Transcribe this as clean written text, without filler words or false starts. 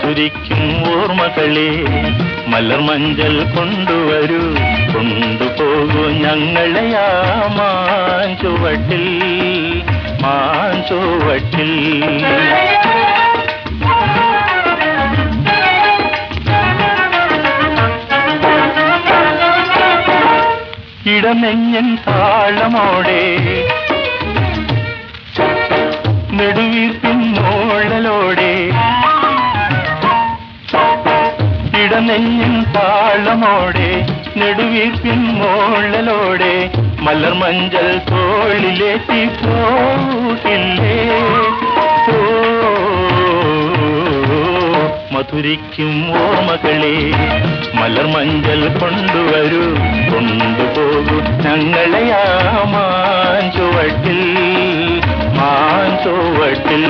മധുരിക്കും ഓർമ്മകളെ മലർ മഞ്ചൽ കൊണ്ടുവരൂ, കൊണ്ടുപോകൂ ഞങ്ങളെയാ മാഞ്ചുവട്ടിൽ, മാഞ്ചുവട്ടിൽ. ഇടനെഞ്ഞൻ താളമോടെ നെടുവീർപ്പിൻ മോളലോടെ, ഇടനെഞ്ഞൻ താളമോടെ നെടുവീർപ്പിൻ മോളലോടെ മലർ മഞ്ചൽ തോളിലേറ്റി പോകില്ലേ. മധുരിക്കും ഓർമ്മകളെ മലർ മഞ്ചൽ കൊണ്ടുവരൂ, കൊണ്ടുപോകൂ ഞങ്ങളെയാ മാഞ്ചുവട്ടിൽ, മാഞ്ചുവട്ടിൽ.